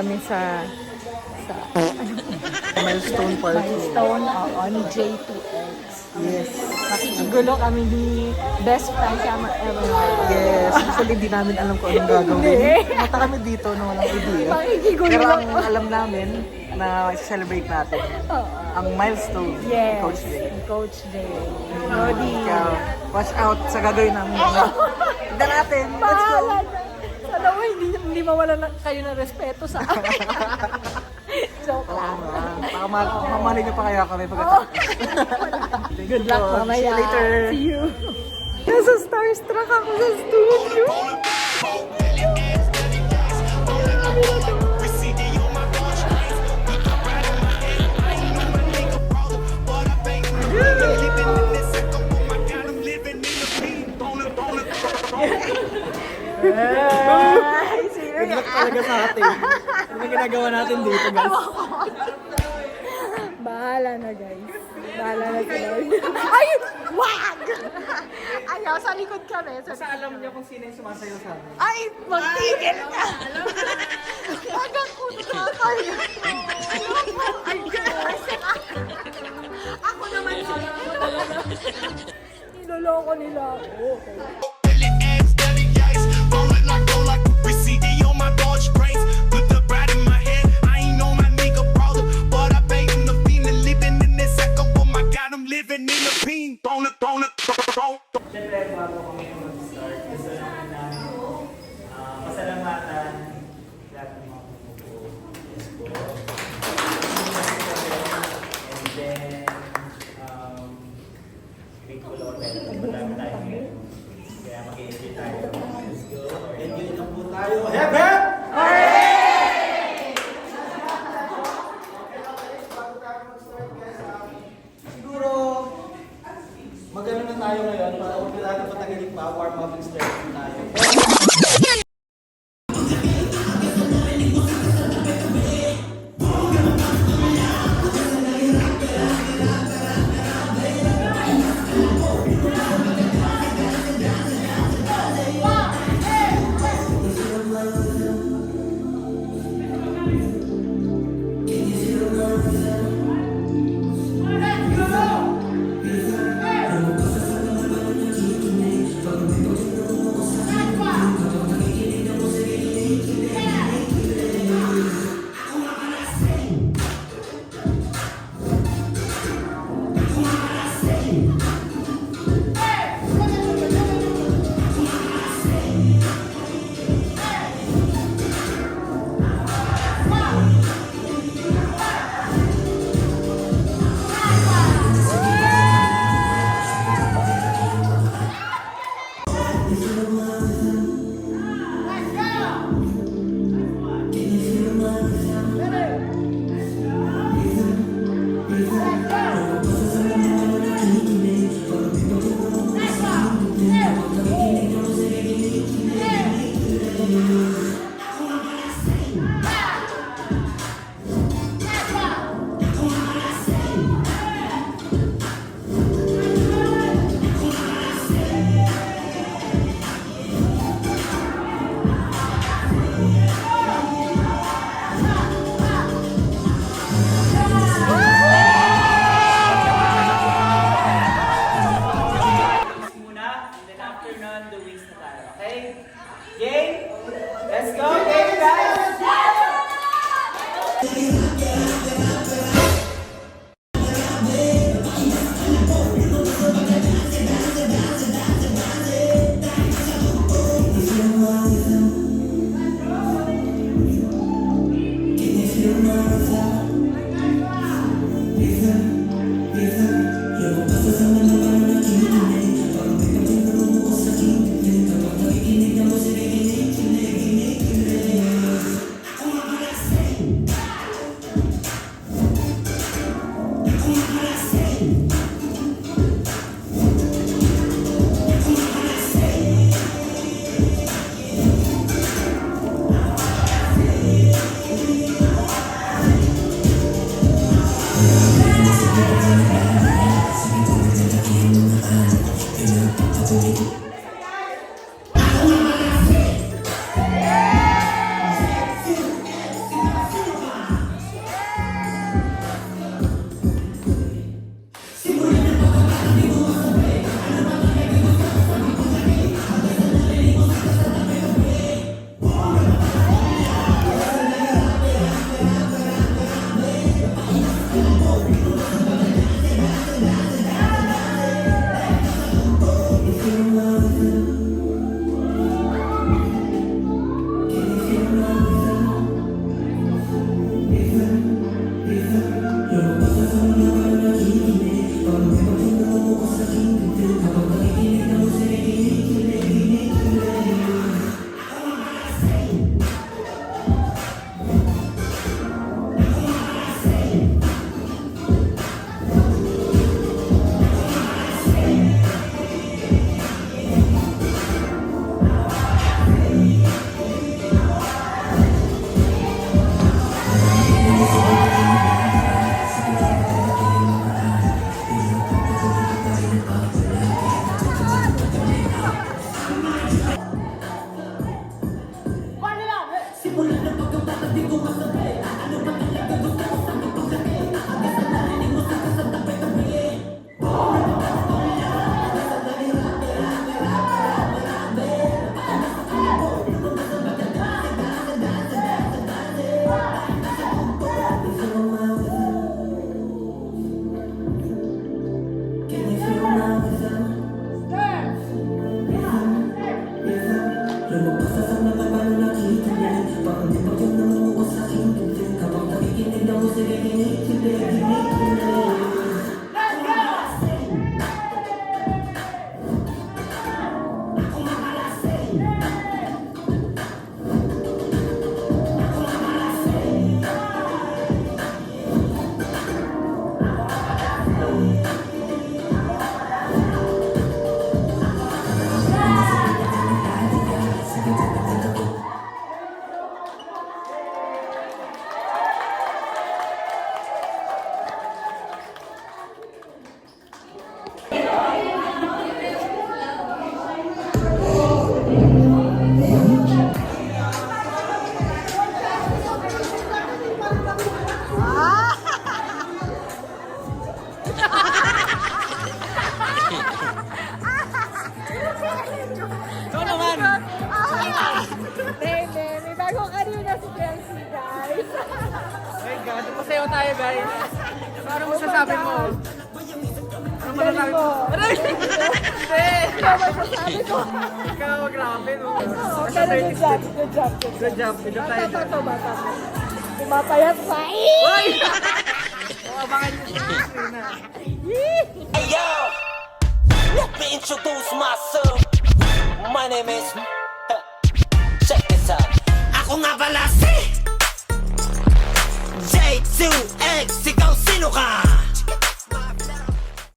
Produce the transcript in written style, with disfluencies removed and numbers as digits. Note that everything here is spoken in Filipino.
kami sa Milestone Park. milestone on J2X. Yes. Nakikigulo kami ni best prank camera ever. Yes. Actually, hindi namin alam kung anong gagawin. Hindi. Mata kami dito na walang idea. Makikigulo Pero lang. ang alam namin na celebrate natin, ang milestone ni Yes. Coach Jay. Coach Jay. Lodi. Kaya, watch out sa gagawin namin. Tignan natin. Let's go. Bahala na. Sana mo, hindi mawala na kayo ng respeto sa akin. Joke lang. Baka mamali niyo pa kaya kami Oh. pagkatapos. Good luck mamaya. See you later. See you. Nasa starstruck ako sa studio. Ay, sino Good yan? luck talaga sa atin. Ano yung ginagawa natin dito, guys? Bahala na, guys. Bahala na sila. Ay! Wag! Ayaw, sa likod kami. Basta alam niyo kung sino yung sumasayaw sa amin. Ay! Magtigil ka! Bagang kuto kayo. Ay, guys! Ako naman sila. Niloloko nila ako. Siyempre, bago kami mag-start, gusto namin na pasalamatan lahat ng mga pumupo. Yes po. And then, grateful ako dahil madami tayo ngayon. Kaya mag-i-enjoy tayo. Let's go. Enjoy na po tayo. Heaven! Siguro, magano na tayo ngayon para huwag na natin patagalin pa, warm up and stretching tayo. Ikaw naman! Hindi, may bagong kanina si Chelsea, guys. My God, pasayaw tayo guys. Ano masasabi mo? Ano Galing mo. Hindi! Ikaw masasabi ko. Ikaw, grabe no. Oo, pero good job, good job, good Good job, good job tayo. Tama to, bata mo. Pumapayat sa Hoy! Abangan niyo na. Hey yo, let me introduce myself. My name is. Check this out. Ako nga pala si J2X. Ikaw sino ka?